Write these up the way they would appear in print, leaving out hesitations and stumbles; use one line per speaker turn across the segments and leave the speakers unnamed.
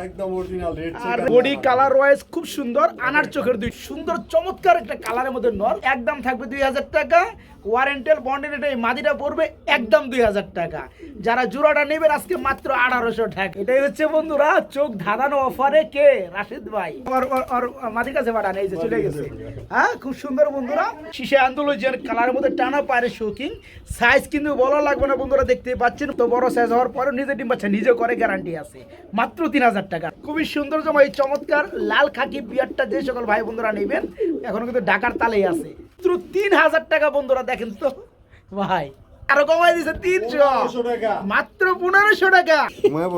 একদম original red
আর body colour wise খুব সুন্দর, আনার চোখের দুই সুন্দর চমৎকার একটা কালারের মধ্যে নর। একদম থাকবে 2000 টাকা, ওয়ারেন্টেল বন্ডের এটা এই মাদিটা পড়বে একদম 2000 টাকা। যারা জোড়াটা নেবেন আজকে মাত্র 1800 টাকা। এটাই হচ্ছে বন্ধুরা চোখ ধাঁধানো অফারে কে রাশিদ ভাই আর মাদির কাছে পাঠান, এই যে চলে গেছে। হ্যাঁ খুব সুন্দর বন্ধুরা, শিশে আন্দোলন কালারের মধ্যে টানা পায়ের শৌখিন, সাইজ কিন্তু বলা লাগবে না বন্ধুরা, দেখতে পাচ্ছেন তো বড় সাইজ হওয়ার পরে নিজে ডিম বাচ্চা নিজে করে গ্যারান্টি আছে, মাত্র 3000 টাকা। খুবই সুন্দর এই চমৎকার লাল খাকি বিয়ারটা যে সকল ভাই বন্ধুরা নেবেন এখনো কিন্তু ঢাকার তালেই আছে, মাত্র 3000 টাকা বন্ধুরা। দেখেন তো ভাই আরো কমাই দিছে 300 টাকা, মাত্র 1500 টাকা। ঘুমায়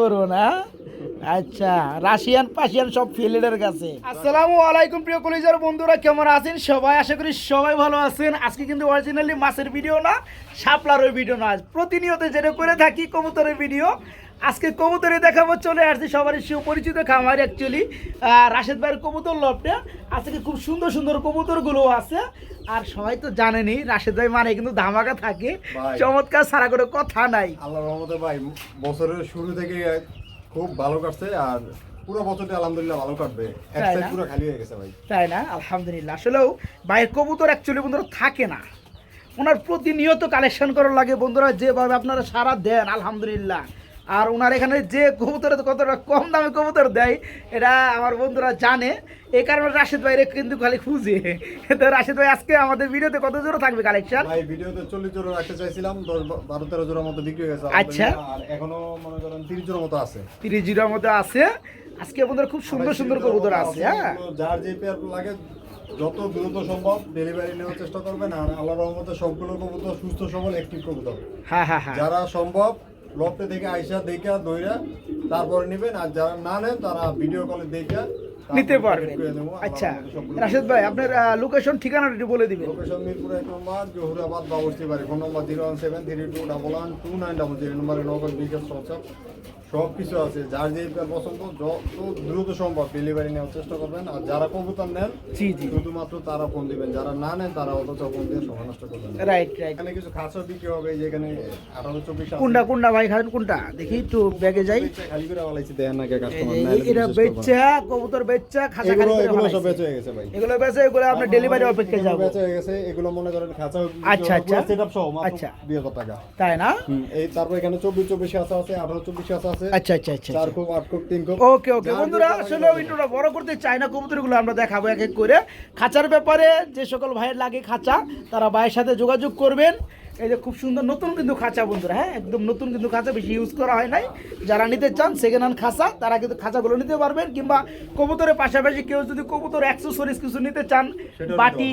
পড়বো না। আচ্ছা রাশিয়ান পাশিয়ান সব ফিল্ডের কাছে। আসসালামু আলাইকুম প্রিয় কলিজার বন্ধুরা, কেমন আছেন সবাই? আশা করি সবাই ভালো আছেন। আজকে কিন্তু অরিজিনালি মাছের ভিডিও না, শাপলার ভিডিও না, প্রতিনিয়ত যেটা করে থাকি কবুতরের ভিডিও। আজকে কবুতরে দেখাবো, চলে আসছি সবারই সুপরিচিত খামার অ্যাকচুয়ালি রাশেদ ভাইয়ের কবুতর লফটে। আজকে খুব সুন্দর সুন্দর কবুতরগুলো আছে। আর সবাই তো জানেনই রাশেদ ভাই মানে কিন্তু ধামাকা থাকে, চমৎকার সারা করে কথা নাই।
আল্লাহর রহমতে ভাই বছরের শুরু থেকে খুব ভালো কাটছে, আর পুরো বছরটা আলহামদুলিল্লাহ ভালো কাটবে। এক সাইড পুরো খালি হয়ে গেছে ভাই, তাই
না? আলহামদুলিল্লাহ। আসলেও ভাইয়ের কবুতর অ্যাকচুয়ালি বন্ধুরা থাকে না, ওনার প্রতিনিয়ত কালেকশন করার লাগে বন্ধুরা, যেভাবে আপনারা সারা দেন আলহামদুলিল্লাহ। আর ওনার এখানে যে কবুতরে কতটা কম দামে কবুতর দেয় এটা আমার বন্ধুরা জানে, এই কারণে রাশেদ ভাইরে কিন্তু খালি খুঁজে। তো রাশেদ ভাই আজকে আমাদের ভিডিওতে কত জোড়া থাকবে কালেকশন?
ভাই ভিডিওতে 40 জোড়া রাখতে চাইছিলাম, 12-13 জোড়ার মতো বিক্রি হয়ে গেছে।
আচ্ছা,
আর এখনো মনে করেন 30 জোড়ার মতো আছে।
30 জোড়ার মতো আছে। আজকে বন্ধুরা খুব সুন্দর সুন্দর কবুতর আছে। হ্যাঁ,
যার যে পেয়ার লাগে যত দ্রুত সম্ভব ডেলিভারি নেওয়ার চেষ্টা করবেন। আর আল্লাহর রহমতে সবগুলো কবুতর সুস্থ সবল অ্যাক্টিভ কবুতর।
হ্যাঁ হ্যাঁ হ্যাঁ,
যারা সম্ভব লফটে থেকে আইসা দেখে দইরা তারপরে নেবেন, আর যারা না নেন তারা ভিডিও কলে দেখে
নিতে পারবেন। আচ্ছা রাশেদ ভাই আপনার লোকেশন ঠিকানাটা একটু বলে দিবেন।
লোকেশন মিরপুর 1 নম্বর জহুরাবাদ বাবুর্চি বাড়ি, ফোন নম্বর 017321129 এই নম্বরে নগদ বিকাশ হোয়াটসঅ্যাপ সব কিছু আছে। যার যে পছন্দ যত দ্রুত সম্ভব ডেলিভারি নেওয়ার চেষ্টা করবেন। আর যারা কবুতর নেন
জি জি
শুধুমাত্র তারা ফোন দিবেন, যারা না নেন তারা অথচ ফোন দিয়ে সময় নষ্ট করবেন।
Right right.
এখানে কিছু খাঁচা বিক্রি হবে, যেখানে 18-24
কোনটা ভাই খাবেন কোনটা দেখি একটু ব্যাগে যাই।
খালি করে বলাইছি দেন না কে কাস্টমার না,
এরা বেচা কবুতর বেচা খাঁচা খালি করে
এগুলো সব বেচে হয়ে গেছে ভাই।
এগুলো বেচা, এগুলো আপনি ডেলিভারি অপেক্ষা যাব।
বেচে হয়ে গেছে এগুলো মনে করেন খাঁচা।
আচ্ছা আচ্ছা,
সেটআপ সহ মাত্র
আচ্ছা
2000 টাকা,
তাই না?
এই তারপর এখানে 24-24 আছে, 18-24 আছে।
আচ্ছা আচ্ছা আচ্ছা,
4 খুব 8 খুব 3 খুব।
ওকে ওকে বন্ধুরা, আসলে ভিডিওটা বড় করতে চাই না, কবুতরগুলো আমরা দেখাবো এক এক করে। খাঁচার ব্যাপারে যে সকল ভাইয়ের লাগে খাঁচা তারা ভাইয়ের সাথে যোগাযোগ করবেন। এই যে খুব সুন্দর নতুন কিন্তু খাঁচা বন্ধুরা, হ্যাঁ একদম নতুন কিন্তু খাঁচা, বেশি ইউজ করা হয় নাই। যারা নিতে চান সেকেন্ড হ্যান্ড খাঁচা তারা কিন্তু খাঁচাগুলো নিতে পারবেন, কিংবা কবুতরের পাশাপাশি কেউ যদি কবুতর অ্যাক্সেসরিজ কিছু নিতে চান, বাটি,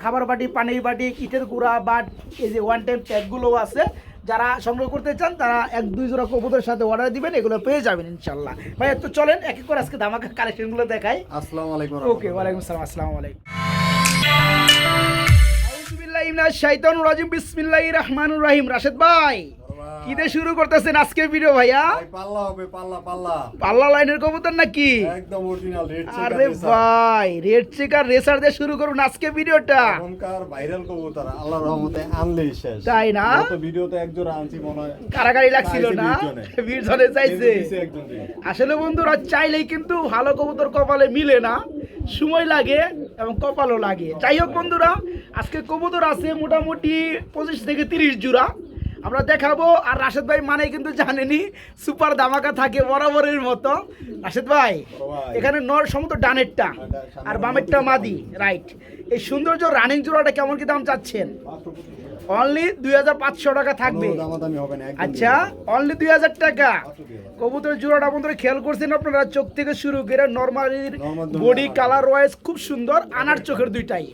খাবার বাটি, পানির বাটি, ইটের গুঁড়া বা এই যে ওয়ান টাইম প্যাকগুলো আছে, যারা সংগ্রহ করতে চান তারা 1-2 জোড়া কবুতরের সাথে অর্ডার দিবেন, এগুলো পেয়ে যাবেন ইনশাল্লাহ। ভাই তো চলেন এক এক করে আজকে ধামাকা কালেকশনগুলো দেখাই।
আসসালামু আলাইকুম।
ওকে ওয়ালাইকুম আসসালাম। আসসালামু আলাইকুম। আউযু বিল্লাহি মিনাশ শাইতানির রাজিম, বিসমিল্লাহির রহমানির রহিম। রাশেদ ভাই কি দিয়ে শুরু করতেছেন আজকের ভিডিও ভাইয়া?
ভাই পাল্লা হবে,
পাল্লা লাইনের কবুতর নাকি?
একদম অরিজিনাল রেড চেকার।
আরে ভাই রেড চেকার রেসার দিয়ে শুরু করুন আজকে ভিডিওটা।
এখনকার ভাইরাল কবুতর আল্লাহর রহমতে আনলেই শেষ,
তাই না?
গত ভিডিওতে এক জোড়া আনছি মনে হয়
কারাগারি লাগছিল না, বীরজনে চাইছে। আসলে বন্ধুরা চাইলেই কিন্তু ভালো কবুতর কপালে মিলে না, সময় লাগে এবং কপালও লাগে। যাই হোক বন্ধুরা, আজকে কবুতর আছে মোটামুটি 25 থেকে 30 জোড়া আমরা দেখাবো। আর রাশেদ ভাই মানে কিন্তু জানেনি সুপার ধামাকা থাকে বরাবরের মতো। রাশেদ ভাই এখানে নর সমস্ত ডানেরটা আর বামেরটা মাদি, রাইট। এই সৌন্দর্য রানিং জোড়াটা কেমন কি দাম চাচ্ছেন? অনলি 2500 টাকা থাকবে। আচ্ছা অনলি 2000 টাকা। কবুতরের জোড়াটা বন্ধুরা খেয়াল করছেন আপনারা, চোখ থেকে শুরু করে নরমালির বডি কালার ওয়াইজ খুব সুন্দর, আনার চোখের দুইটাই।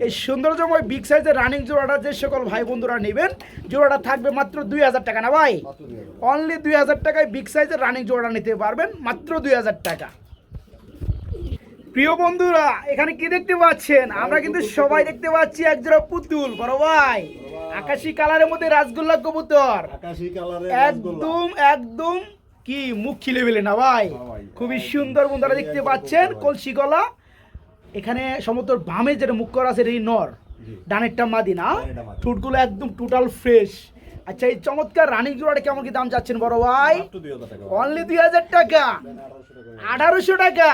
এই সৌন্দর্যময় বিগ সাইজের রানিং জোড়াটা যে সকল ভাই বন্ধুরা নেবেন, জোড়াটা থাকবে মাত্র 2000 টাকা না ভাই? অনলি 2000 টাকায় বিগ সাইজের রানিং জোড়াটা নিতে পারবেন, মাত্র 2000 টাকা। প্রিয় বন্ধুরা এখানে কি দেখতে পাচ্ছেন? আমরা কিন্তু সবাই দেখতে পাচ্ছি একজোড়া পুতুল বড় ভাই, আকাশী কালারের মধ্যে রাসগোল্লা কবুতর, একদম একদম কি মুখ খিলে ফেলে না ভাই, খুবই সুন্দর বন্ধুরা দেখতে পাচ্ছেন। কলসি গলা, এখানে সমুদ্র বামে যেটা মুখ করা আছে এই নর, ডানেরটা মাদি না? ঠোঁটগুলো একদম টোটাল ফ্রেশ, আচ্ছা এই চমৎকার রানিং জোড়াটা কেমন কি দাম যাচ্ছেন বড় ভাই?
মাত্র 2000 টাকা।
অনলি 2000 টাকা,
1800
1800
টাকা।
টাকা।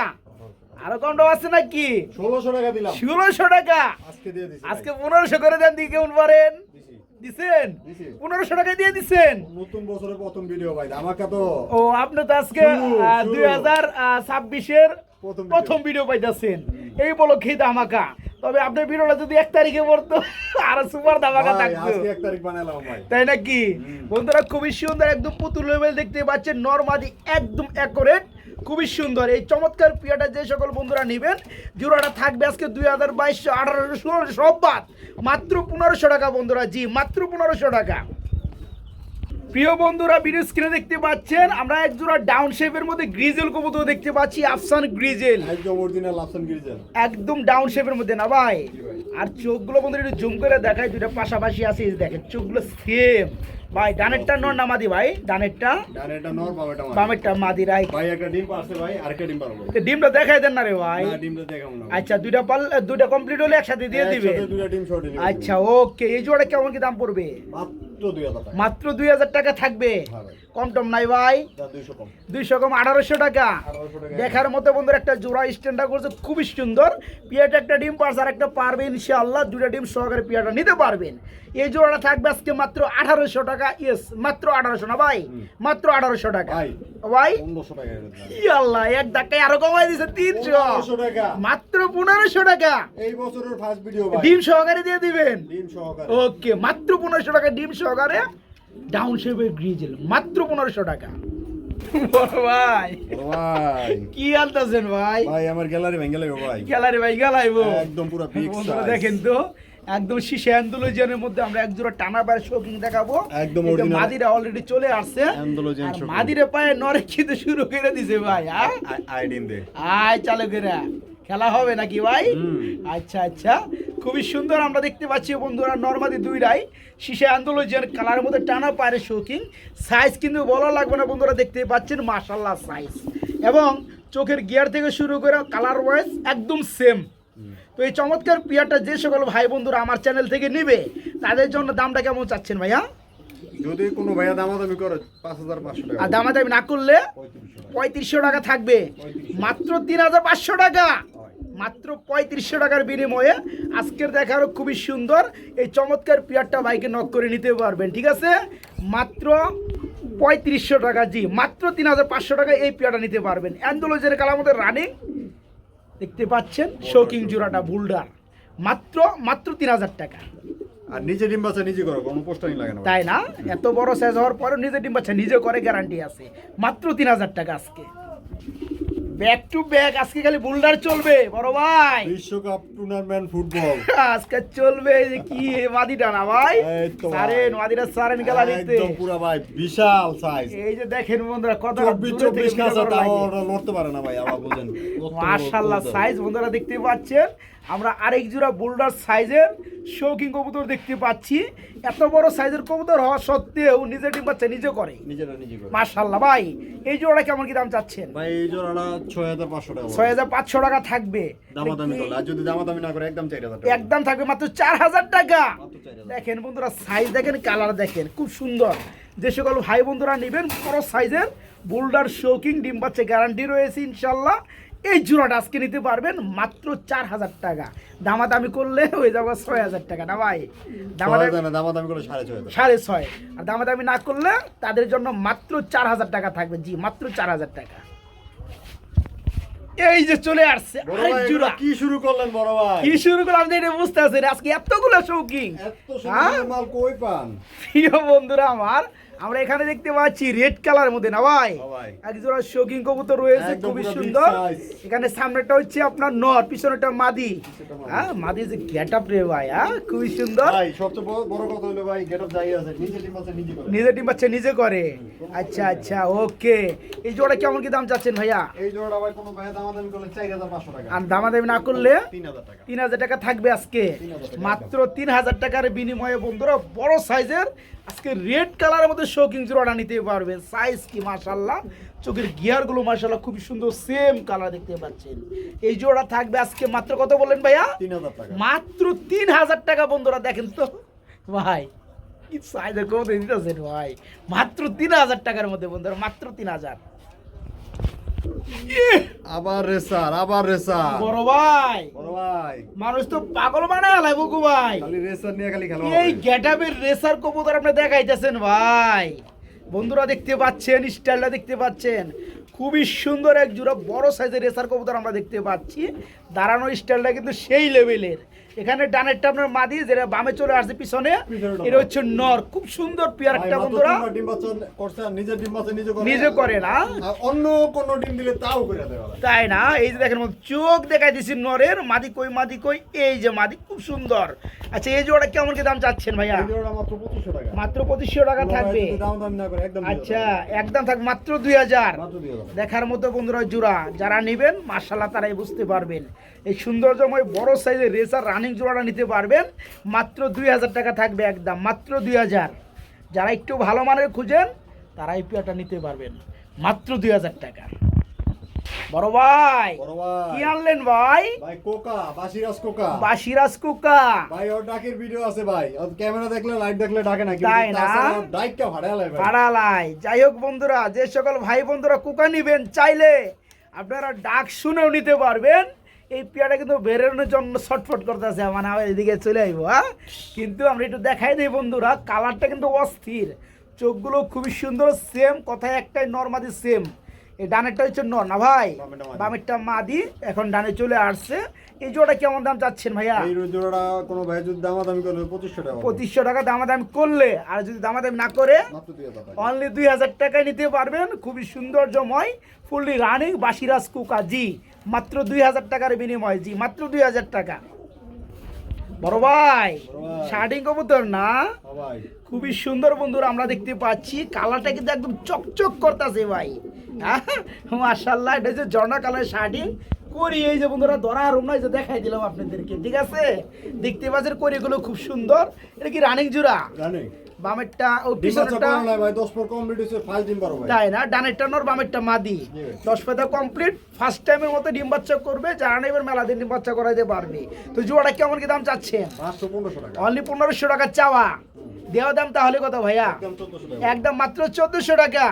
আরো কম দাম আছে নাকি?
1600 টাকা দিলাম।
1600 টাকা।
আজকে দিয়ে দিছি।
আজকে 1500 করে দেন, দিয়ে কেমন পারেন? দিছেন
দিছি।
1500 টাকা দিয়ে দিছেন।
নতুন বছরের প্রথম ভিডিও ভাই, আমাকে তো
ও আপনি তো আজকে
শুরু।
2026 এর প্রথম ভিডিও পাইতেছেন, এই উপলক্ষেই ধামাকা। তবে আপনার ভিডিওটা যদি 1 তারিখে পড়তো আর সুপার ধামাকা
ভাই,
থাকতো,
আজকে 1 তারিখ বানালাম ভাই।
তাই নাকি? বন্ধুরা খুবই সুন্দর, একদম পুতুল লেভেল দেখতে পাচ্ছেন, নরমাদি একদম অ্যাকুরেট, খুবই সুন্দর। এই চমৎকার পিয়াটা যে সকল বন্ধুরা নেবেন, জোড়াটা থাকবে আজকে 2022, 1800, 1600 সব বাদ, মাত্র 1500 টাকা বন্ধুরা। জি মাত্র 1500 টাকা। প্রিয় বন্ধুরা ভিডিও স্ক্রিনে দেখতে পাচ্ছেন আমরা এক জোড়া ডাউন শেপের মধ্যে গ্রিজেল কবুতর দেখতে পাচ্ছি, আফসান গ্রিজেল,
একদম অরিজিনাল আফসান গ্রিজেল।
একদম ডাউন শেপের মধ্যে না ভাই? আর চোখগুলো বন্ধুরা একটু জুম করে দেখায়, দুইটা পাশাপাশি আছে, এই যে দেখেন চোখগুলো সেম ভাই। ডানেরটা নর না মাদি ভাই? ডানেরটা
ডানেরটা নর, বামেরটা মাদি।
বামেরটা মাদি, রাইট।
ভাই একটা ডিম পারছে ভাই, আরেকটা ডিম পারবো।
তো ডিমটা দেখাই দেন না রে ভাই?
না, ডিমটা দেখাবো না।
আচ্ছা দুইটা কমপ্লিট হলে একসাথে দিয়ে দিবে।
একসাথে দুইটা ডিম সহ ডেলিভারি।
আচ্ছা ওকে। এই জোড়া কেমন কি দাম পড়বে?
মাত্র 2000 টাকা।
মাত্র 2000 টাকা থাকবে।
হ্যাঁ ভাই।
কম টম নাই ভাই?
যা 200 কম।
200 কম 1800 টাকা।
1800 টাকা।
দেখার মতো বন্ধুরা একটা জোড়া স্ট্যান্ডার্ড করছে, খুবই সুন্দর। পিয়াটা একটা ডিম পারছে, আর একটা পারবে ইনশাআল্লাহ, দুইটা ডিম সহকারে পিয়াটা নিতে পারবেন। এই জোড়াটা থাকবে আজকে মাত্র 1800 টাকা। ইয়েস মাত্র 1800 না ভাই? মাত্র 1800 টাকা
ভাই
ভাই।
1500 টাকা করে দিলাম।
ইয়াল্লাহ এক ধাক্কায় আরো কমাই দিছে 300।
1500 টাকা।
মাত্র 1500 টাকা
এই বছরের ফার্স্ট ভিডিও ভাই।
ডিম সহকারে দিয়ে দিবেন।
ডিম সহকারে।
ওকে মাত্র 1500 টাকা ডিম সহকারে ডাউন শেপের গ্রিজেল, মাত্র 1500 টাকা। বড় ভাই
ও ভাই,
কি আনতাছেন ভাই?
ভাই আমার গ্যালারি ভেঙে গেল ভাই।
গ্যালারি ভাই গেলাইবো
একদম পুরো বিগ
বন্ধুরা
সাইজ।
দেখেন তো, একদম শীষে অ্যান্ডোলজিয়ানের মধ্যে আমরা এক জোড়া টানা বাইরে শোকিং দেখাবো।
একদম
এই যে
original।
মাদিরা অলরেডি চলে আসছে,
অ্যান্ডোলজিয়ান
আর
শোকিং।
মাদিরে পায়ে নরে খেতে শুরু করে দিছে ভাই।
আইডিন দে।
আয় চালু করে খেলা হবে নাকি ভাই? আচ্ছা আচ্ছা, খুবই সুন্দর আমরা দেখতে পাচ্ছি বন্ধুরা, নরমাদি দুইটাই শীষে আন্দোলনের কালারের মধ্যে টানা পায়ের শৌখিন। সাইজ কিন্তু বলা লাগবে না বন্ধুরা, দেখতে পাচ্ছেন মাশাআল্লাহ সাইজ, এবং চোখের গিয়ার থেকে শুরু করে কালার ওয়াইজ একদম সেম। তো এই চমৎকার পিয়ারটা যে সকল ভাই বন্ধুরা আমার চ্যানেল থেকে নিবে, তাদের জন্য দামটা কেমন চাচ্ছেন ভাইয়া?
যদি কোনো ভাইয়া দামাদামি করে 5500 টাকা।
আর দামাদামি না করলে
3500 টাকা।
3500 টাকা থাকবে। মাত্র 3500 টাকা, মাত্র 3500 টাকার বিনিময়ে আজকের দেখারও খুবই সুন্দর এই চমৎকার পিয়ারটা বাইকে নক করে নিতে পারবেন। ঠিক আছে, মাত্র 3500 টাকা। জি মাত্র 3500 টাকা এই পিয়ারটা নিতে পারবেন। অ্যান্ডোলজের কালার মধ্যে রানিং দেখতে পাচ্ছেন, শোকিং জোড়াটা বুলডার, মাত্র 3000 টাকা।
আর নিজে ডিম বাচ্চা নিজে করো, কোনো পোস্টারিং লাগে না ভাই।
তাই না? এত বড় সাইজ হওয়ার পরেও নিজে ডিম বাচ্চা নিজে করে, গ্যারান্টি আছে। মাত্র 3000 টাকা আজকে। ব্যাক টু ব্যাক আজকে খালি বুলডার চলবে বড় ভাই।
বিশ্বকাপ টুর্নামেন্ট ফুটবল
আজকে চলবে। এই যে কি মাদিটা না ভাই?
এই তো ভাই।
সারেন মাদিটা সারেন গেলা দিতে।
একদম পুরো ভাই বিশাল সাইজ।
এই যে দেখেন বন্ধুরা কত
24 কাছে তাও ওরা লড়তে পারে না ভাই, আবার বুঝেন।
মাশাআল্লাহ সাইজ বন্ধুরা দেখতে পাচ্ছেন। আমরা আরেক জোড়া বুলডার সাইজের শৌখিন কবুতর দেখতে পাচ্ছি। এত বড় সাইজের কবুতর হওয়া সত্ত্বেও নিজে ডিম বাচ্চা নিজে করে,
নিজেরা নিজে করে।
মাশাআল্লাহ ভাই। এই জোড়াটা কেমন কি দাম চাচ্ছেন?
ভাই এই জোড়াটা 6500 টাকা।
6500 টাকা থাকবে।
দামাদামি করলে, আর যদি দামাদামি না করে একদম 4000 টাকা।
একদম থাকবে মাত্র 4000 টাকা।
মাত্র 4000।
দেখেন বন্ধুরা সাইজ দেখেন, কালার দেখেন, খুব সুন্দর। যে সকল ভাই বন্ধুরা নেবেন বড় সাইজের বুলডার শৌকিং ডিম বাচ্চা গ্যারান্টি রয়েছে ইনশাল্লাহ। এই জোড়াটা আজকে নিতে পারবেন মাত্র 4000 টাকা। দামাদামি করলে হয়ে যাবে 6000 টাকা না ভাই?
দামাদামি করলে 6500।
6.5, আর দামাদামি না করলে তাদের জন্য মাত্র 4000 টাকা থাকবে। জি মাত্র 4000 টাকা। এই যে চলে আসছে
বড়
আরেক
ভাই,
জোড়া।
কি শুরু করলেন বড় ভাই?
কি শুরু করলাম যে এটা বুঝতে পারছি না, আজকে এতগুলো শৌকিং।
এত সুন্দর মাল কই পান?
প্রিয় বন্ধুরা আমার, আমরা এখানে দেখতে পাচ্ছি রেড কালারের মধ্যে না ভাই,
হ্যাঁ ভাই।
এক জোড়া শৌকিং কবুতর রয়েছে,
একদম
খুবই
পুরো big
সুন্দর।
size।
এখানে সামনেটা হচ্ছে আপনার নর, পিছনেটা মাদি। হ্যাঁ মাদি যে গেটআপ রে ভাই, হ্যাঁ খুবই সুন্দর।
ভাই সবচেয়ে বড় কথা হলো ভাই, গেটআপ যাই আছে, নিজে ডিম বাচ্চা নিজে করে।
নিজে ডিম বাচ্চা নিজে করে। আচ্ছা আচ্ছা ওকে। এই জোড়া কেমন কি দাম চাচ্ছেন ভাইয়া?
এই জোড়াটা ভাই কোনো ভাই দামাদামি করলে 4500 টাকা।
আর দামাদামি না করলে
3000 টাকা।
3000 টাকা থাকবে আজকে।
3000 টাকা।
মাত্র 3000 টাকার বিনিময়ে বন্ধুরা বড় সাইজের আজকে রেড কালারের মধ্যে শৌকিং জোড়াটা নিতে পারবে। সাইজ কি মাশাআল্লাহ, চোখের গিয়ারগুলো মাশাআল্লাহ খুবই সুন্দর, সেম কালার দেখতে পাচ্ছেন। এই জোড়া থাকবে আজকে মাত্র কত বললেন ভাইয়া?
3000 টাকা।
মাত্র 3000 টাকা বন্ধুরা। দেখেন তো ভাই, কি সাইজে কত দিতেছেন ভাই, মাত্র 3000 টাকার মধ্যে বন্ধুরা, মাত্র 3000।
আবার রেসার
বড় ভাই
বড় ভাই,
মানুষ তো পাগল বানায় লাইব গো ভাই,
খালি রেসার নিয়ে খালি খেলা
এই গেটআপের রেসার কবুতর আপনি দেখাইতেছেন ভাই। বন্ধুরা দেখতে পাচ্ছেন, স্টাইলটা দেখতে পাচ্ছেন, খুবই সুন্দর এক জোড়া বড় সাইজের রেসার কবুতর আমরা দেখতে পাচ্ছি। দাঁড়ানোর স্টাইলটা কিন্তু সেই লেভেলের। এখানে ডানেরটা আপনার মাদি, যেটা বামে চলে আসছে পিছনে, এটা হচ্ছে নর। খুব সুন্দর পেয়ারটা বন্ধুরা,
ডিম বাচ্চা করছে, আর নিজের ডিম বাচ্চা
নিজে করে না,
আর অন্য কোন ডিম দিলে তাও করে দেওয়া যায়।
তাই না? এই যে দেখেন চোখ দেখাই দিছি নরের, মাদি কই মাদি কই, এই যে মাদি খুব সুন্দর। আচ্ছা এই জোড়া কেমন কি দাম চাচ্ছেন ভাইয়া?
এই জোড়া মাত্র 2500 টাকা।
মাত্র 2500 টাকা থাকবে।
দাম না করে একদম
আচ্ছা একদম থাকবে মাত্র 2000।
মাত্র 2000।
দেখার মতো বন্ধুরা জোড়া, যারা নেবেন মাশাআল্লাহ তারাই বুঝতে পারবেন। এই সৌন্দর্যময় বড় সাইজের রেসার রানিং জোড়াটা নিতে পারবেন মাত্র 2000 টাকা থাকবে, একদম মাত্র 2000। যারা একটু ভালো মানের খুঁজেন তারা এই পেয়ারটা নিতে পারবেন মাত্র 2000 টাকা। বড় ভাই কি আনলেন ভাই?
ভাই কোকা, বাসিরাজ কোকা।
বাসিরাজ কোকা
ভাই ওর ডাকের ভিডিও আছে ভাই, ওর ক্যামেরা দেখলে লাইট দেখলে ডাকে না, কিন্তু
তাই না?
তাছাড়া ডাইটটা ভাড়ালাই ভাই।
ভাড়ালাই। যাই হোক বন্ধুরা, যে সকল ভাই বন্ধুরা কোকা নিবেন চাইলে আপনারা ডাক শুনেও নিতে পারবেন। এই পেয়ারটা কিন্তু বেরোনোর জন্য ছটফট করতেছে, মানে আমার এদিকে চলে আইবো। হ্যাঁ কিন্তু আমরা একটু দেখাই দিই বন্ধুরা, কালারটা কিন্তু অস্থির, চোখগুলো খুবই সুন্দর, সেম কথায় একটাই নরমাদি সেম। এই ডানেরটা হচ্ছে নর না ভাই, বামেরটা মাদি। এখন ডানে চলে আসছে। এই জোড়া কেমন দাম চাচ্ছেন ভাইয়া?
এই জোড়াটা কোনো ভাই যদি দামাদামি করলে 2500 টাকা।
2500 টাকা দামাদামি করলে, আর যদি দামাদামি না করে
মাত্র 2000 টাকা।
অনলি 2000 টাকায় নিতে পারবেন। খুবই সৌন্দর্যময় ফুললি রানিং বাসিরাজ কুকা, জি মাত্র 2000 টাকার বিনিময়, জি মাত্র 2000 টাকা। বড় ভাই শার্টিং কবুতর না,
ভাই
খুবই সুন্দর বন্ধুরা আমরা দেখতে পাচ্ছি। কালারটা কিন্তু একদম চকচক করতেছে ভাই, মাশাআল্লাহ। এটা যে জর্না কালার শার্টিং করি, এই যে বন্ধুরা ধরার রুম নাই, যে দেখাই দিলাম আপনাদেরকে, ঠিক আছে? দেখতে পাচ্ছেন করিগুলো খুব সুন্দর। এটা কি রানিং জোড়া?
রানিং।
বামেরটা ও পিছনেরটা
ভাই 10 পর কমপ্লিট হইছে, ফার্স্ট ডিম পারো ভাই।
তাই না? ডানেরটা নর, বামেরটা মাদি। 10 পাতা কমপ্লিট, ফার্স্ট টাইমের মতো ডিম বাচ্চা করবে। যারা নেবেন মেলা দিন ডিম বাচ্চা করাইতে পারবে। তো জোড়াটা কেমন কি দাম চাচ্ছেন?
মাত্র 1500 টাকা।
অনলি 1500 টাকা চাওয়া। দেওয়া দাম তাহলে কত ভাইয়া?
একদম 1400 টাকা।
একদম মাত্র 1400 টাকা।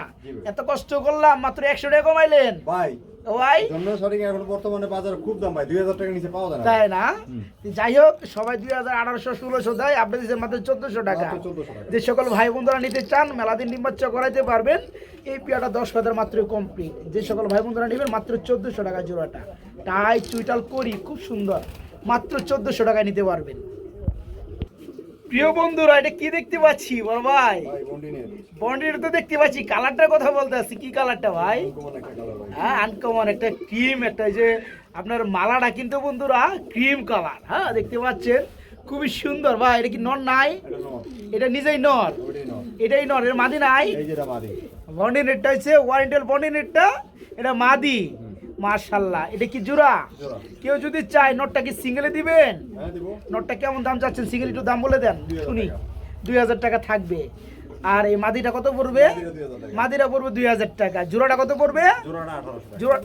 এত কষ্ট করলাম, মাত্র 100 টাকা কমাইলেন
ভাই।
ও ভাই
জন্য সরি, এখন বর্তমানে বাজারে খুব দাম ভাই, 2000 টাকা নিচে পাওয়া যায় না।
তাই না? যাই হোক, সবাই 2000, 1800, 1600 দেয়, আপনি দিচ্ছেন মাত্র 1400 টাকা।
মাত্র 1400 টাকা।
যে সকল ভাই বন্ধুরা নিতে চান মেলা দিন ডিম বাচ্চা করাইতে পারবেন। এই পেয়ারটা 10 পাতার মাত্র কমপ্লিট। যে সকল ভাই বন্ধুরা নেবেন মাত্র 1400 টাকা জোড়াটা। টাই চুইটাল করি খুব সুন্দর, মাত্র 1400 টাকায় নিতে পারবেন। প্রিয় বন্ধুরা এটা কি দেখতে পাচ্ছি বড় ভাই?
ভাই বন্ডিনের
বন্ডির তো দেখতে পাচ্ছি, কালারটার কথা বলতে আছি, কি কালারটা ভাই?
কোন একটা কালার ভাই।
হ্যাঁ আনকমন একটা ক্রিম, একটা যে আপনার মালাটা কিন্তু বন্ধুরা ক্রিম কালার। হ্যাঁ দেখতে পাচ্ছেন খুবই সুন্দর ভাই। এটা কি নর নাই?
এটা নর।
এটা নিজেই নর,
ওইটাই নর।
এটাই নর, এর মাদি নাই।
এই যেটা মাদি।
বন্ডি নেটটা হচ্ছে ওয়ারেন্টেল বন্ডি নেটটা, এটা মাদি। মাশাআল্লাহ। এটা কি জোড়া?
জোড়া।
কেউ যদি চায় নটটা কি সিঙ্গেলে দিবেন?
হ্যাঁ দিব।
নটটা কেমন দাম চাচ্ছেন? সিঙ্গেল একটু দাম বলে দেন
2000
শুনি।
টাকা।
2000 টাকা থাকবে। আর এই মাদিটা কত পড়বে?
মাদিটা 2000 টাকা।
মাদিটা পড়বে 2000 টাকা। জোড়াটা কত পড়বে?
জোড়াটা 1800 টাকা।
জোড়া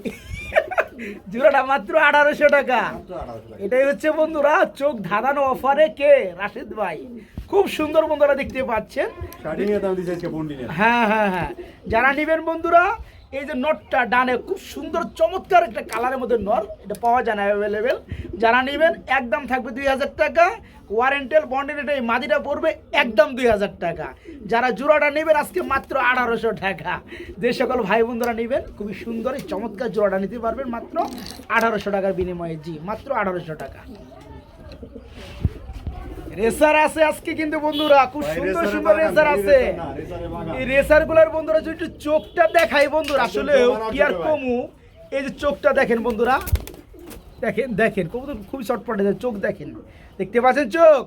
জোড়াটা মাত্র 1800 টাকা।
মাত্র 1800 টাকা।
এটাই হচ্ছে বন্ধুরা চোখ ধাঁধানো অফারে কে রাশিদ ভাই। খুব সুন্দর বন্ধুরা দেখতে পাচ্ছেন।
স্টার্টিং এর দাম দিয়েছে আজকে বন্ডিনের।
হ্যাঁ হ্যাঁ হ্যাঁ, যারা নেবেন বন্ধুরা, এই যে নটটা ডানে খুব সুন্দর চমৎকার একটা কালারের মধ্যে নর, এটা পাওয়া যায় না অ্যাভেলেবেল। যারা নেবেন একদম থাকবে 2000 টাকা। ওয়ারেন্টেল বন্ডের এটা এই মাদিটা পড়বে একদম 2000 টাকা। যারা জোড়াটা নেবেন আজকে মাত্র 1800 টাকা। যে সকল ভাই বন্ধুরা নেবেন খুবই সুন্দর এই চমৎকার জোড়াটা নিতে পারবেন মাত্র 1800 টাকার বিনিময়ে, জি মাত্র 1800 টাকা। রেসার আছে আজকে কিন্তু বন্ধুরা, খুব
ভাই,
সুন্দর
রেসারের
সুন্দর
বাগান,
রেসার
এই
আছে।
রেসার না, রেসারের বাগান।
এই রেসার গুলার বন্ধুরা যদি একটু চোখটা দেখাই বন্ধুরা, আসলে কি আর কমু। এই যে চোখটা দেখেন বন্ধুরা, দেখেন দেখেন কবুতর খুব শর্টপটে চোখ দেখেন, দেখতে পাচ্ছেন চোখ?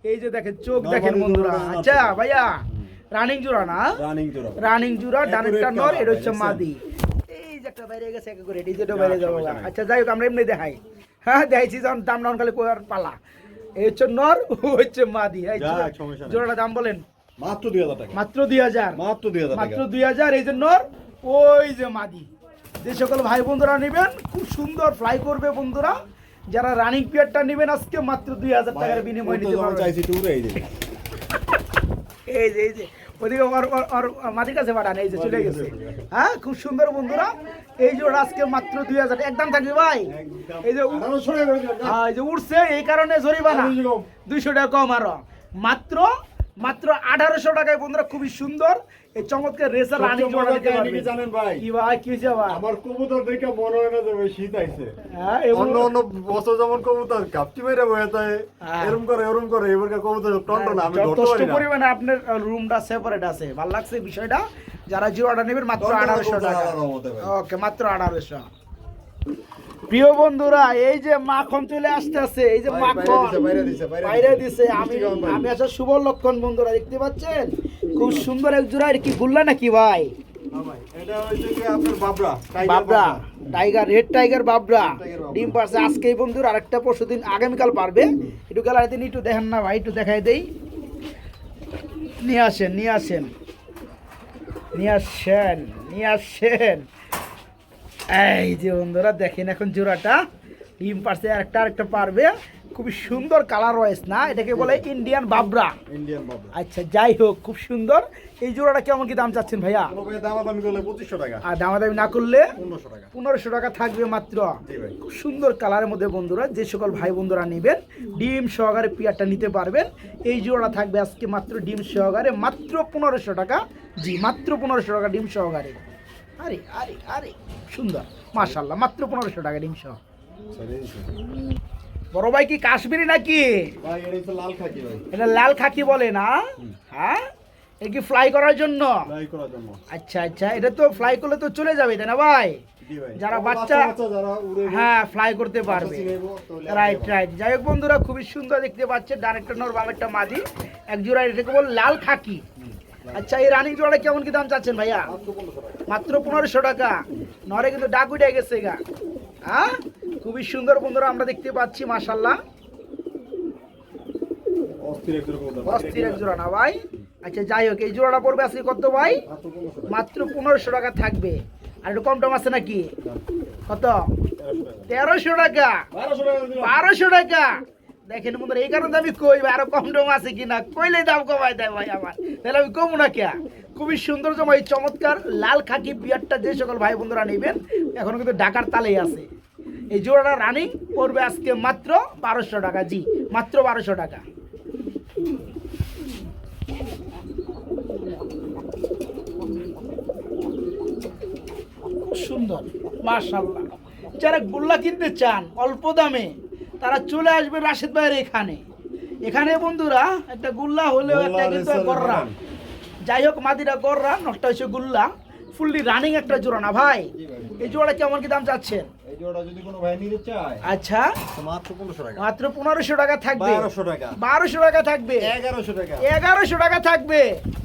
এই যে দেখেন চোখ দেখেন বন্ধুরা। আচ্ছা ভাইয়া রানিং জোড়া না?
রানিং জোড়া।
রানিং জোড়া, ডানেরটা নর, এটা হচ্ছে
দেখছেন?
মাদি। এই যে একটা বাইরে গেছে এক করে, এই যেটা বাইরে যাবো। আচ্ছা যাই হোক, আমরা এমনি দেখাই। হ্যাঁ দেখাইছি, যখন দাম ডাউন খালি কোয়ার পালা। এই হচ্ছে নর, ও হচ্ছে মাদি। এই
যাক, সমস্যা নাই।
জোড়াটা দাম বলেন?
মাত্র 2000 টাকা।
মাত্র 2000।
মাত্র 2000 টাকা।
মাত্র 2000। এই যে নর, ওই যে মাদি। যে সকল ভাই বন্ধুরা নেবেন খুব সুন্দর ফ্লাই করবে বন্ধুরা। যারা রানিং পিয়ারটা নেবেন আজকে মাত্র 2000 টাকার বিনিময়ে নিতে পারবেন।
চাইছি টুরে এই যে।
এই যে ওদিকে ওর মাটির কাছে পাঠান, এই যে চলে গেছে। হ্যাঁ, খুব সুন্দর বন্ধুরা। এই জোড়া আজকে মাত্র 2000 একদম থাকবে ভাই। এই যে এই যে উঠছে, এই কারণে জরিমানা 200 টাকা কম। আরো মাত্র 1800 টাকায় বন্ধুরা, খুবই সুন্দর এই চমৎকার রেসার রানী জোড়া নিতে পারবে।
জানেন ভাই
কি ভাই, কি হইছে ভাই?
আমার কবুতর দেখে মনে হয় না যে ভাই শীত আইছে।
হ্যাঁ,
অন্য বছর যেমন কবুতর কাপটি মেরে বয়ে যায়, এরকম করে এবারকার কবুতর টনটন আমি ধরতে পারি না।
পরিমাণে আপনার রুমটা সেপারেট আছে, ভালো লাগছে বিষয়টা। যারা জিওটা নেবেন মাত্র 1800 টাকা। ওকে, মাত্র 1800। প্রিয় বন্ধুরা, এই যে মাখন চলে আসতেছে, এই যে মাখন বাইরে দিছে। আমি আসার শুভ লক্ষণ বন্ধুরা, দেখতে পাচ্ছেন খুব সুন্দর এক জোড়া। কি গুল্লা নাকি ভাই?
এটা হইছে কি আপনার
বাবরা টাইগার, রেড টাইগার বাবরা ডিম পারছে আজকেই বন্ধুরা। আরেকটা পরশুদিন, আগামীকাল পারবে। একটু গেলার দিন একটু দেখেন না ভাই, একটু দেখাই দেই। নিয়ে আসেন। এই যে বন্ধুরা দেখেন, এখন জোড়াটা ডিম পারছে, আরেকটা পারবে। খুবই সুন্দর কালার রয়েছে না, এটাকে বলে ইন্ডিয়ান বাবরা। আচ্ছা, যাই হোক, খুব সুন্দর। এই জোড়াটা কেমন কি দাম চাচ্ছেন ভাইয়া?
দামাদামি করলে 2500 টাকা,
আর দামাদামি না করলে
1500 টাকা।
1500 টাকা থাকবে মাত্র। খুব সুন্দর কালারের মধ্যে বন্ধুরা, যে সকল ভাই বন্ধুরা নেবেন ডিম সহকারে পিয়ারটা নিতে পারবেন। এই জোড়া থাকবে আজকে মাত্র ডিম সহকারে, মাত্র 1500 টাকা। জি, মাত্র 1500 টাকা ডিম সহকারে। আরে আরে আরে সুন্দর, মাশাআল্লাহ, মাত্র 1500 টাকা ডিম সহ। বড় ভাই কি কাশ্মীরি নাকি?
ভাই এটা হচ্ছে লাল খাকি ভাই।
এটা লাল খাকি বলে না? হ্যাঁ, এটা কি ফ্লাই করার জন্য? আচ্ছা, এটা তো ফ্লাই করলে তো চলে যাবে, তাই না ভাই? যারা বাচ্চা হ্যাঁ ফ্লাই করতে পারবে। রাইট। যাই হোক বন্ধুরা, খুবই সুন্দর দেখতে পাচ্ছেন, ডানেরটা নর বামেরটা মাদি, এক জোড়া। এটাকে বল লাল খাকি। আচ্ছা, এই রানিং জোড়াটা কেমন কি দাম চাচ্ছেন ভাইয়া? মাত্র 1500 টাকা। নরে কিন্তু ডাক উঠে গেছে গা। হ্যাঁ, খুবই সুন্দর বন্ধুরা, আমরা দেখতে পাচ্ছি, মাশাআল্লাহ, অস্থির এক জোড়া না ভাই? আচ্ছা, যাই হোক, এই জোড়াটা পড়বে আজকে কত ভাই? মাত্র 1500 টাকা থাকবে। আর একটু কম টম আছে নাকি? কত? 1300 টাকা, 1200 টাকা। দেখেন বন্ধুরা, এই কারণে আমি কই ভাই, আরো কম টম আছে কিনা, কইলে দাম কমাই দেয় ভাই আমার, তাহলে আমি কমু না কে? খুবই সুন্দর এই চমৎকার লাল খাকি বিয়ারটা যে সকল ভাই বন্ধুরা নেবেন, এখন কিন্তু ঢাকার তালেই আছে। এই জোড়াটা রানিং পড়বে আজকে মাত্র 1200 টাকা। জি, মাত্র 1200 টাকা। সুন্দর, মাশাআল্লাহ। যারা গুল্লা কিনতে চান অল্প দামে, তারা চলে আসবে রাশেদ ভাইয়ের এখানে বন্ধুরা। একটা গুল্লা হলেও একটা কিন্তু গররা। যাই হোক, মাদিরা গররা, নটটা হচ্ছে গুল্লা। ফুললি রানিং একটা জোড়া না ভাই? এই জোড়াটা কেমন কি দাম চাচ্ছেন?
এই জোড়া যদি কোনো ভাই নিতে চায়,
আচ্ছা,
মাত্র 1500 টাকা।
মাত্র 1500 টাকা থাকবে।
1200 টাকা,
1200 টাকা থাকবে।
1100 টাকা,
1100 টাকা থাকবে।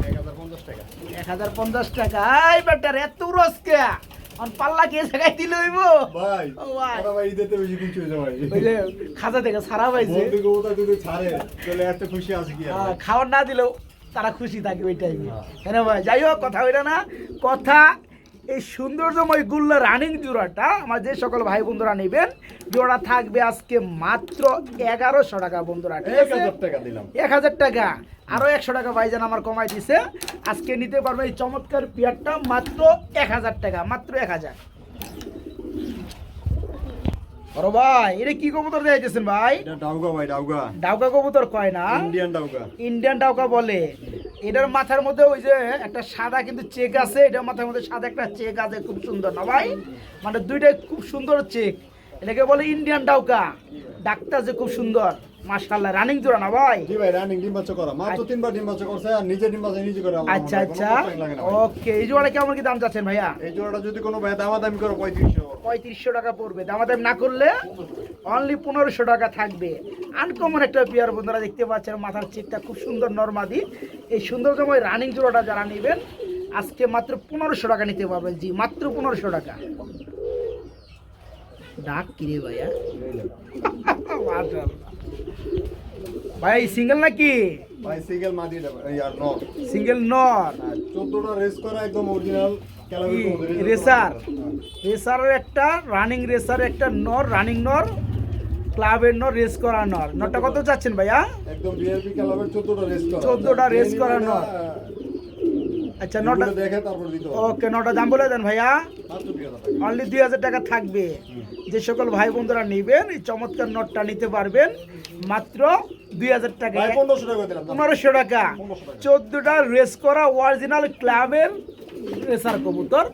1050 টাকা,
1050 টাকা। এই বেটার এত রসকে অন পাল্লা কে জায়গায় দিল হইব
ভাই?
ও ভাই,
আরে ভাই দিতে বেশি খুশি হয়ে ভাই।
বুঝলে খাজা থেকে সারা পাইছে,
বন্ধু গোটা যদি ছাড়ে তাহলে এত খুশি আছে কি?
খাওয়ার না দিলেও তারা খুশি থাকে ওই টাইমে, তাই না ভাই? যাই হোক, কথা হইরা না কথা, এই সৌন্দর্যময় গুল্লা রানিং জোড়াটা আমার যে সকল ভাই বন্ধুরা নেবেন, জোড়া থাকবে আজকে মাত্র 1100 টাকা বন্ধুরা।
1000 টাকা দিলাম,
1000 টাকা। আরো 100 টাকা ভাইজান আমার কমাই দিছে। আজকে নিতে পারবে এই চমৎকার পেয়ারটা মাত্র 1000 টাকা, মাত্র 1000। বড় ভাই, এটা কি কবুতর দিয়েছেন ভাই?
এটা ডাউগা ভাই,
ডাউকা কবুতর কয় না? ইন্ডিয়ান ডাউকা বলে। এটার মাথার মধ্যে ওই যে একটা সাদা কিন্তু চেক আছে, এটার মাথার মধ্যে সাদা একটা চেক আছে, খুব সুন্দর না ভাই? মানে দুইটাই খুব সুন্দর চেক। এটাকে বলে ইন্ডিয়ান ডাউকা। ডাকটা যে খুব সুন্দর, মাশাআল্লাহ। রানিং জোড়া না ভাই?
জি ভাই, রানিং ডিম বাচ্চা করা, মাত্র 3 বার ডিম বাচ্চা করছে, আর নিজে ডিম বাচ্চা নিজে করে।
আচ্ছা, ওকে। এই জোড়াটা কেমন কি দাম চাচ্ছেন ভাইয়া?
এই জোড়াটা যদি কোনো ভাই দামাদামি করে
3500 টাকা পড়বে। দামাদামি না করলে অনলি 1500 টাকা থাকবে। আনকমন একটা পেয়ার বন্ধুরা, দেখতে পাচ্ছেন, মাথার চেকটা খুব সুন্দর নরমাদি। এই সৌন্দর্যময় রানিং জোড়াটা যারা নেবেন আজকে মাত্র 1500 টাকা নিতে পারবেন। জি, মাত্র 1500 টাকা। ডাক কিরে ভাইয়া? ভাই সিঙ্গেল নাকি
ভাই? সিঙ্গেল মাদি ইয়ার নর,
সিঙ্গেল নর।
14টা রেস করা, একদম অরিজিনাল
রেসার। রেসারের একটা রানিং, রেসার একটা নর, রানিং নর। ক্লাবের নর রেস করা নর। নরটা কত চাচ্ছেন ভাইয়া?
একদম ভিআইপি ক্লাবের 14টা রেস করা।
14টা রেস করা নর। আচ্ছা নটা
দেখে তারপর দিতে হবে।
ওকে, নটা দাম বলে দেন ভাইয়া।
মাত্র 2000 টাকা।
অনলি 2000 টাকা থাকবে। যে সকল ভাই বন্ধুরা নেবেন এই চমৎকার নটটা নিতে পারবেন মাত্র 2000 টাকা।
ভাই 1500 টাকা দিলাম।
1500 টাকা। 14টা রেস করা অরিজিনাল ক্লাবের রেসার কবুতর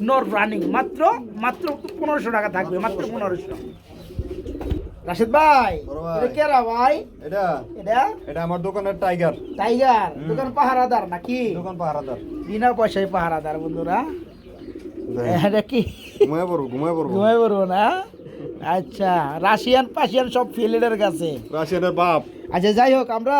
নর রানিং মাত্র 1500 টাকা থাকবে, মাত্র 1500। রাশিদ ভাই,
বড় ভাই।
এটা কেরা ভাই?
এটা
এটা
আমার দোকানের টাইগার।
টাইগার দোকান পাহারাদার নাকি?
দোকান পাহারাদার।
বিনা পয়সায় পাহারাদার বন্ধুরা। এটা কি
ঘুমায় পড়বো।
ঘুমাই পড়বো না? আচ্ছা, রাশিয়ান পাশিয়ান সব ফিল্ডের কাছে।
রাশিয়ানের বাপ।
আচ্ছা যাই হোক, আমরা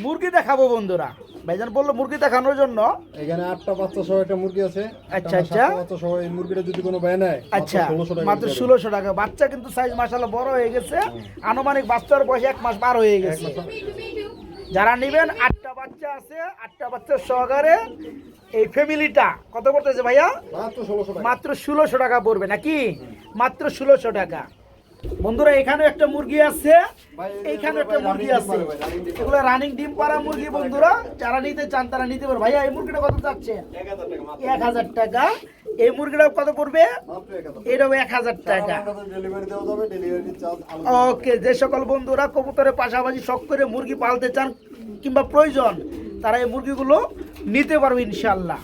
মুরগি দেখাবো বন্ধুরা। ভাইজান বললো মুরগি দেখানোর জন্য।
এখানে 8টা বাচ্চা সহ একটা মুরগি আছে।
আচ্ছা,
একটা
আচ্ছা।
7টা বাচ্চা সহ এই মুরগিটা যদি কোনো ভাই নেয়,
আচ্ছা, মাত্র
1600
1600 টাকা। বাচ্চা কিন্তু সাইজ মাশাআল্লাহ বড় হয়ে গেছে। আনুমানিক বাচ্চার বয়স 1 মাস পার হয়ে গেছে। যারা নেবেন 8টা বাচ্চা আছে, 8টা বাচ্চা সহকারে এই ফ্যামিলিটা কত পড়তেছে ভাইয়া?
মাত্র 1600 টাকা।
মাত্র 1600 টাকা পড়বে নাকি? মাত্র 1600 টাকা। বন্ধুরা এখানে একটা মুরগি আছে, এইখানে একটা মুরগি আছে। এগুলো রানিং ডিম পাড়া মুরগি বন্ধুরা। যারা নিতে চান তারা নিতে পারবে। ভাইয়া এই মুরগিটা কত চাচ্ছেন? 1000 টাকা। এই মুরগিটা কত পড়বে?
মাত্র 1000 টাকা।
এটাও 1000 টাকা।
ডেলিভারি দেওয়া যাবে, ডেলিভারি চার্জ আলাদা।
ওকে, যে সকল বন্ধুরা কবুতরের পাশাপাশি শখ করে মুরগি পালতে চান কিংবা প্রয়োজন, তারা এই মুরগিগুলো নিতে পারবে ইনশাল্লাহ।